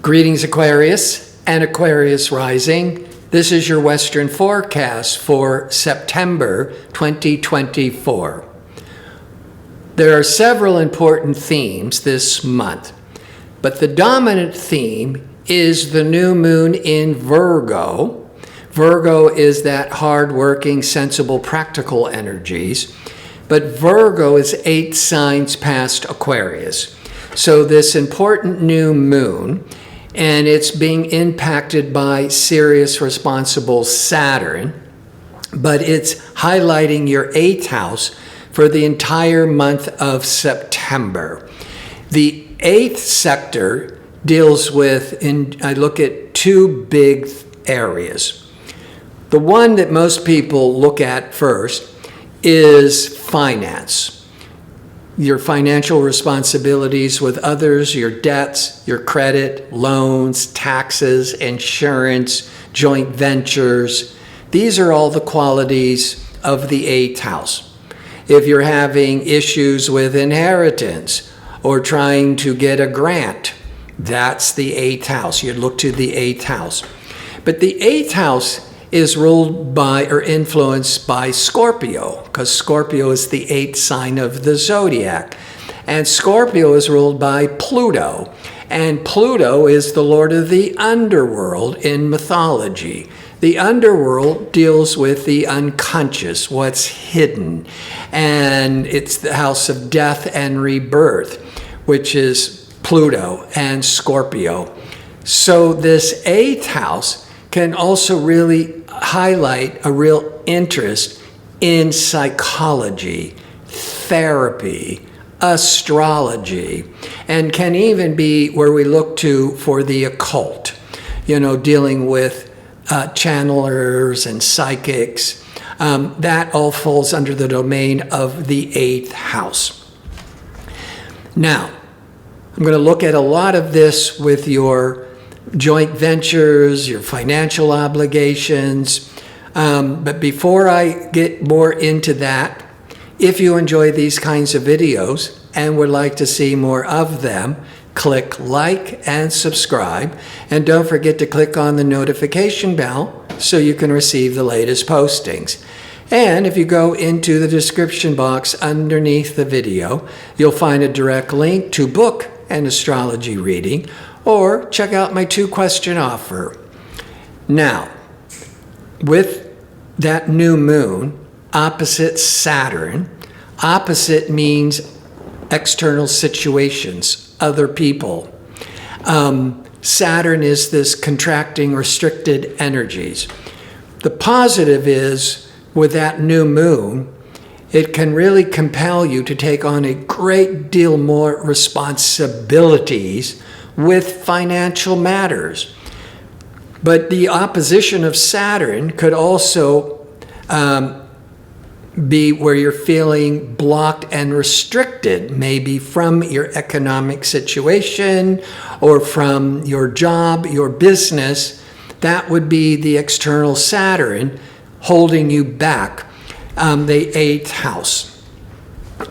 Greetings, Aquarius and Aquarius Rising. This is your Western forecast for September 2024. There are several important themes this month, but the dominant theme is the new moon in Virgo. Virgo is that hard-working, sensible, practical energies, but Virgo is 8 signs past Aquarius. So this important new moon, and it's being impacted by Sirius responsible Saturn, but it's highlighting your 8th house for the entire month of September. The 8th sector deals with, I look at 2 big areas. The one that most people look at first is finance. Your financial responsibilities with others, your debts, your credit, loans, taxes, insurance, joint ventures. These are all the qualities of the 8th house. If you're having issues with inheritance or trying to get a grant, that's the 8th house. You'd look to the 8th house. But the 8th house is ruled by or influenced by Scorpio, because Scorpio is the 8th sign of the zodiac. And Scorpio is ruled by Pluto. And Pluto is the lord of the underworld in mythology. The underworld deals with the unconscious, what's hidden. And it's the house of death and rebirth, which is Pluto and Scorpio. So this 8th house can also really highlight a real interest in psychology, therapy, astrology, and can even be where we look to for the occult, dealing with channelers and psychics. That all falls under the domain of the 8th house. Now, I'm going to look at a lot of this with your joint ventures, your financial obligations. But before I get more into that, if you enjoy these kinds of videos and would like to see more of them, click like and subscribe. And don't forget to click on the notification bell so you can receive the latest postings. And if you go into the description box underneath the video, you'll find a direct link to book an astrology reading, or check out my 2-question offer. Now, with that new moon opposite Saturn, opposite means external situations, other people. Saturn is this contracting, restricted energies. The positive is, with that new moon, it can really compel you to take on a great deal more responsibilities with financial matters. But the opposition of Saturn could also be where you're feeling blocked and restricted, maybe from your economic situation or from your job, your business. That would be the external Saturn holding you back. The 8th house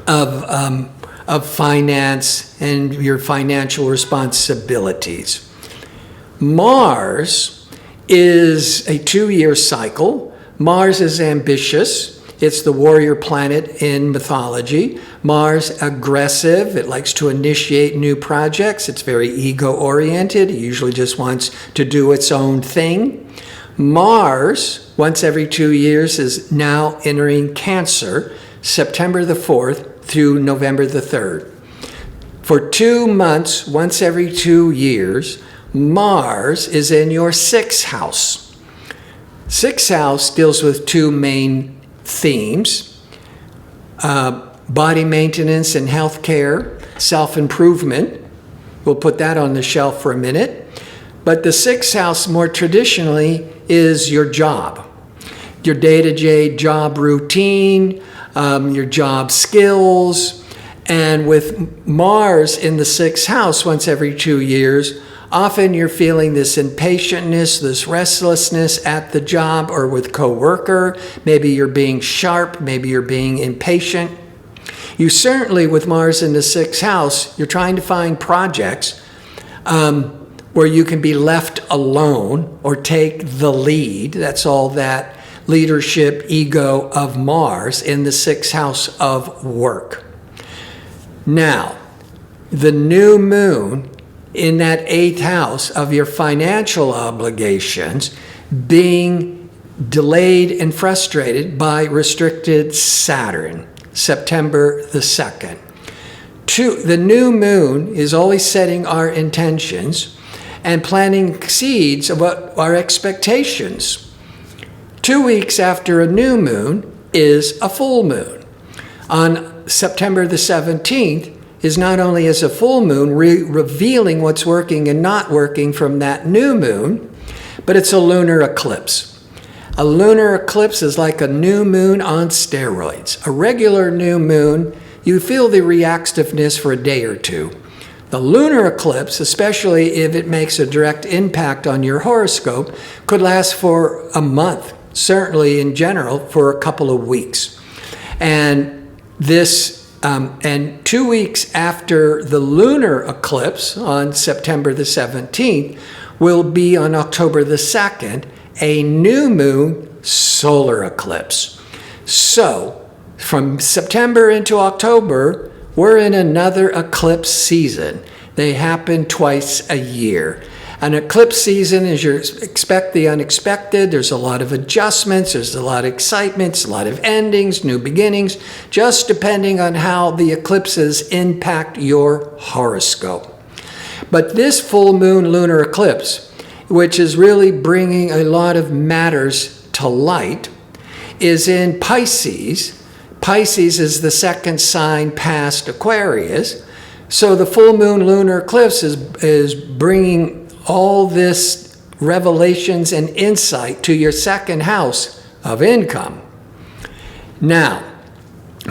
of finance and your financial responsibilities. Mars is a 2-year cycle. Mars is ambitious. It's the warrior planet in mythology. Mars, aggressive. It likes to initiate new projects. It's very ego-oriented. It usually just wants to do its own thing. Mars, once every 2 years, is now entering Cancer, September the 4th through November the 3rd. For 2 months, once every 2 years, Mars is in your 6th house. 6th house deals with 2 main themes: body maintenance and health care, self-improvement. We'll put that on the shelf for a minute. But the 6th house, more traditionally, is your job, your day-to-day job routine, your job skills. And with Mars in the 6th house once every 2 years, often you're feeling this impatientness, this restlessness at the job or with coworker. Maybe you're being sharp, maybe you're being impatient. You certainly, with Mars in the 6th house, you're trying to find projects where you can be left alone or take the lead. That's all that leadership ego of Mars in the 6th house of work. Now, the new moon in that 8th house of your financial obligations being delayed and frustrated by restricted Saturn, September the 2nd. The new moon is always setting our intentions and planting seeds of what our expectations. 2 weeks after a new moon is a full moon. On September the 17th is not only as a full moon revealing what's working and not working from that new moon, but it's a lunar eclipse. A lunar eclipse is like a new moon on steroids. A regular new moon, you feel the reactiveness for a day or two. The lunar eclipse, especially if it makes a direct impact on your horoscope, could last for a month, certainly in general for a couple of weeks. And 2 weeks after the lunar eclipse on September the 17th will be on October the 2nd, a new moon solar eclipse. So from September into October, we're in another eclipse season. They happen twice a year. An eclipse season is you expect the unexpected. There's a lot of adjustments. There's a lot of excitements, a lot of endings, new beginnings, just depending on how the eclipses impact your horoscope. But this full moon lunar eclipse, which is really bringing a lot of matters to light, is in Pisces. Pisces is the 2nd sign past Aquarius. So the full moon lunar eclipse is bringing all this revelations and insight to your 2nd house of income. Now,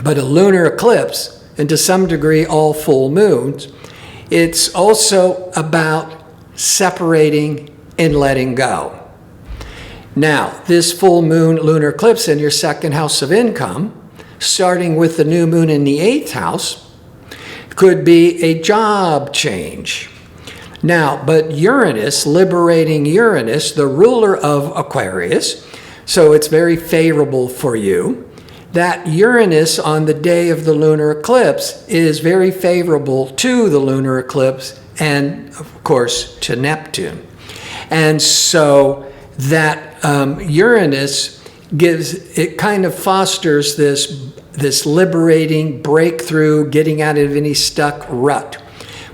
but a lunar eclipse, and to some degree all full moons, it's also about separating and letting go. Now, this full moon lunar eclipse in your 2nd house of income, starting with the new moon in the 8th house, could be a job change. Now, but Uranus, liberating Uranus, the ruler of Aquarius, so it's very favorable for you. That Uranus on the day of the lunar eclipse is very favorable to the lunar eclipse and, of course, to Neptune. And so that Uranus kind of fosters this liberating breakthrough, getting out of any stuck rut.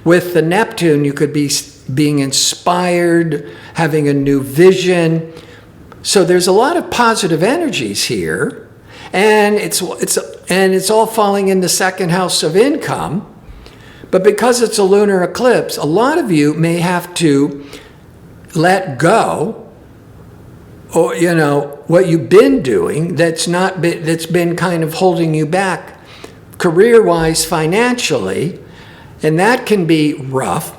With the Neptune, you could be being inspired, having a new vision. So there's a lot of positive energies here, and it's all falling in the 2nd house of income. But because it's a lunar eclipse, a lot of you may have to let go, or what you've been doing that's been kind of holding you back career-wise, financially, and that can be rough.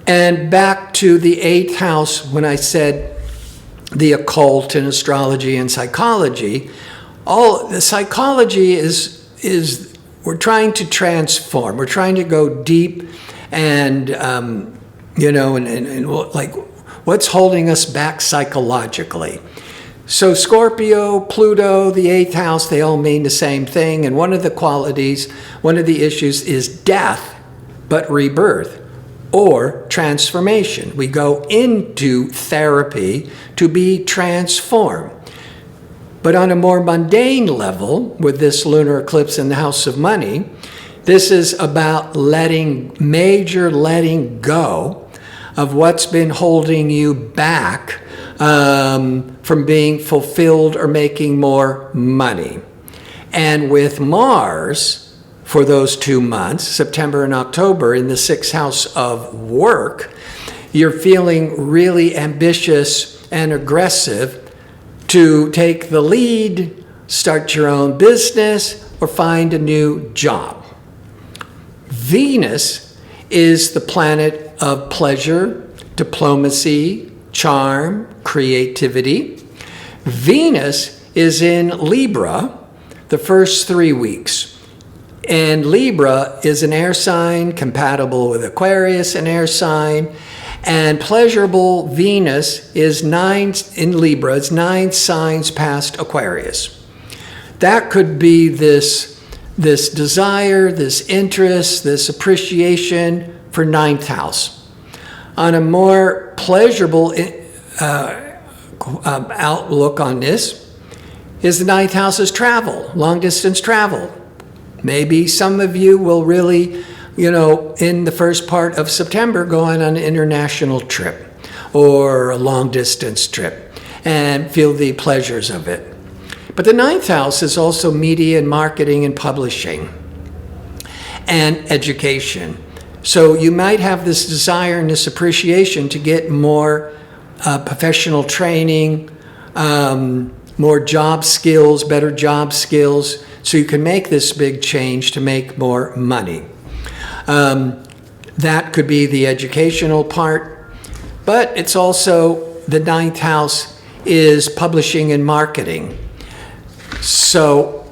And back to the 8th house, when I said the occult and astrology and psychology, all the psychology is we're trying to transform. We're trying to go deep and like what's holding us back psychologically. So Scorpio, Pluto, the 8th house, they all mean the same thing. And one of the qualities, one of the issues is death, but rebirth or transformation. We go into therapy to be transformed. But on a more mundane level, with this lunar eclipse in the house of money, this is about major letting go of what's been holding you back from being fulfilled or making more money. And with Mars, for those 2 months, September and October, in the 6th house of work, you're feeling really ambitious and aggressive to take the lead, start your own business, or find a new job. Venus is the planet of pleasure, diplomacy, charm, creativity. Venus is in Libra the first 3 weeks. And Libra is an air sign compatible with Aquarius, an air sign. And pleasurable Venus is 9 in Libra, it's 9 signs past Aquarius. That could be this desire, this interest, this appreciation for 9th house. On a more pleasurable outlook on this is the 9th house is travel, long distance travel. Maybe some of you will really, in the first part of September, go on an international trip or a long distance trip and feel the pleasures of it. But the 9th house is also media and marketing and publishing and education. So you might have this desire and this appreciation to get more professional training, more job skills, better job skills, so you can make this big change to make more money. That could be the educational part, but it's also the 9th house is publishing and marketing. So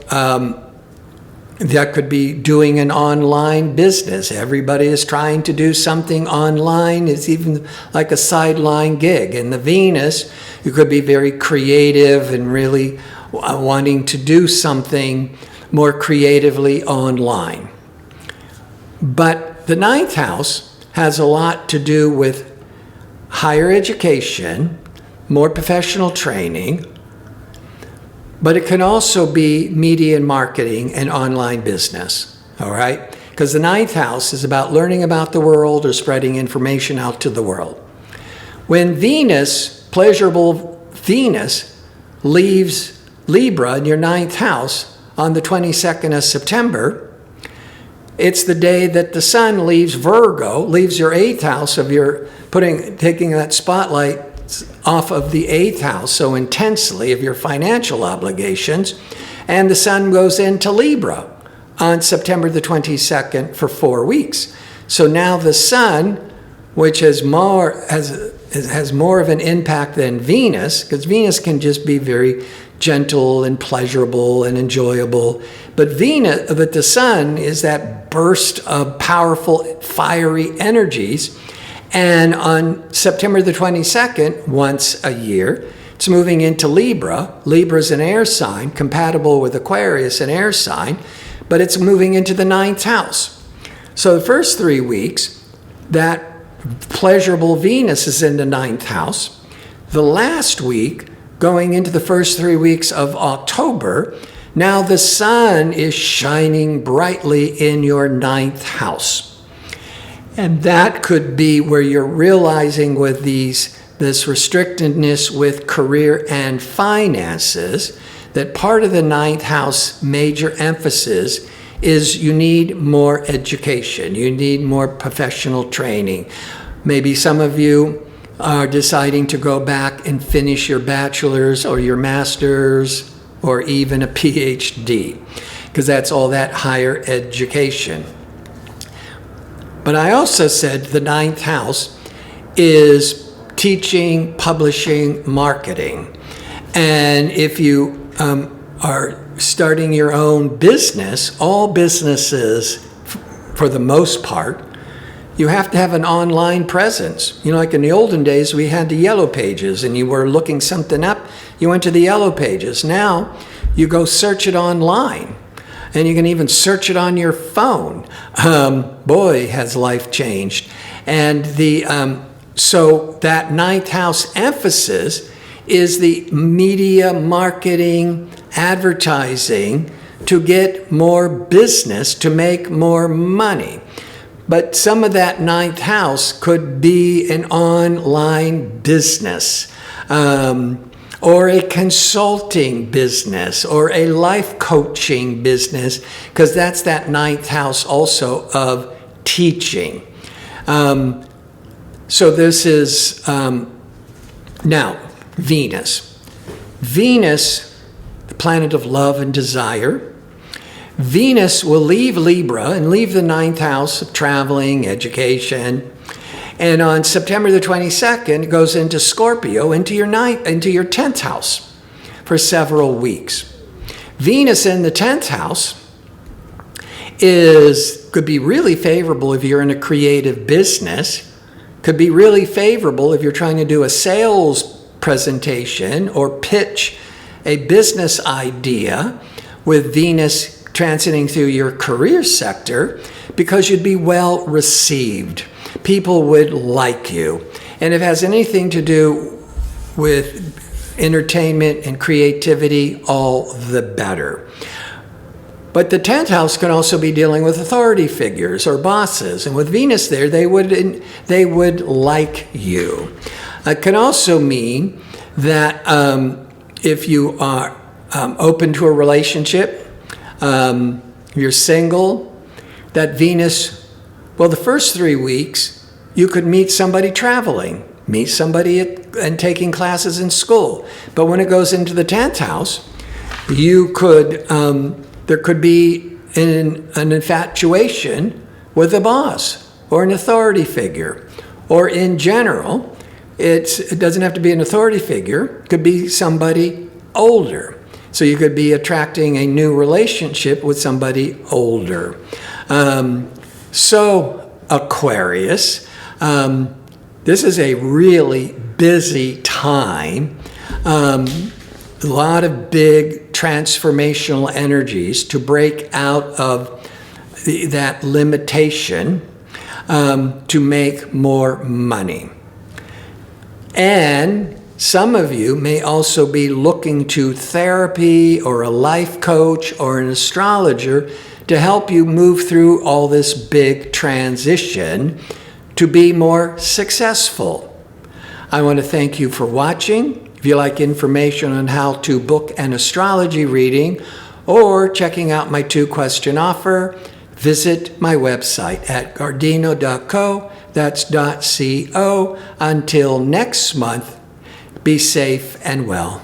that could be doing an online business. Everybody is trying to do something online. It's even like a sideline gig. In the Venus, you could be very creative and really wanting to do something more creatively online. But the 9th house has a lot to do with higher education, more professional training, but it can also be media and marketing and online business, all right? Because the 9th house is about learning about the world or spreading information out to the world. When Venus, pleasurable Venus, leaves Libra in your 9th house on the 22nd of September, it's the day that the sun leaves Virgo, leaves your 8th house of your, taking that spotlight off of the 8th house so intensely of your financial obligations, and the sun goes into Libra on September the 22nd for 4 weeks. So now the sun, which has more of an impact than Venus, because Venus can just be very gentle and pleasurable and enjoyable, but the sun is that burst of powerful, fiery energies. And on September the 22nd, once a year, it's moving into Libra. Libra is an air sign, compatible with Aquarius, an air sign, but it's moving into the 9th house. So the first 3 weeks, that pleasurable Venus is in the 9th house. The last week, going into the first 3 weeks of October, now the sun is shining brightly in your 9th house. And that could be where you're realizing with this restrictedness with career and finances, that part of the 9th house major emphasis is you need more education. You need more professional training. Maybe some of you are deciding to go back and finish your bachelor's or your master's or even a PhD, because that's all that higher education. But I also said the 9th house is teaching, publishing, marketing. And if you are starting your own business, all businesses, for the most part, you have to have an online presence. Like in the olden days, we had the Yellow Pages, and you were looking something up, you went to the Yellow Pages. Now, you go search it online. And you can even search it on your phone. Boy, has life changed. And so that 9th house emphasis is the media, marketing, advertising to get more business, to make more money. But some of that 9th house could be an online business, or a consulting business, or a life coaching business, because that's that 9th house also of teaching. So this is now Venus. Venus, the planet of love and desire. Venus will leave Libra and leave the 9th house of traveling, education. And on September the 22nd, it goes into Scorpio, into your 10th house for several weeks. Venus in the 10th house could be really favorable if you're in a creative business, could be really favorable if you're trying to do a sales presentation or pitch a business idea with Venus transiting through your career sector, because you'd be well received. People would like you. And if it has anything to do with entertainment and creativity, all the better. But the 10th house can also be dealing with authority figures or bosses. And with Venus there, they would like you. It can also mean that if you are open to a relationship, you're single, that Venus, well, the first 3 weeks, you could meet somebody traveling, meet somebody and taking classes in school. But when it goes into the 10th house, you could, there could be an infatuation with a boss or an authority figure. Or in general, it doesn't have to be an authority figure. It could be somebody older. So you could be attracting a new relationship with somebody older. So Aquarius, this is a really busy time. A lot of big transformational energies to break out of that limitation to make more money. And some of you may also be looking to therapy or a life coach or an astrologer to help you move through all this big transition to be more successful. I want to thank you for watching. If you like information on how to book an astrology reading or checking out my 2-question offer, visit my website at gardino.co. That's .co. Until next month, be safe and well.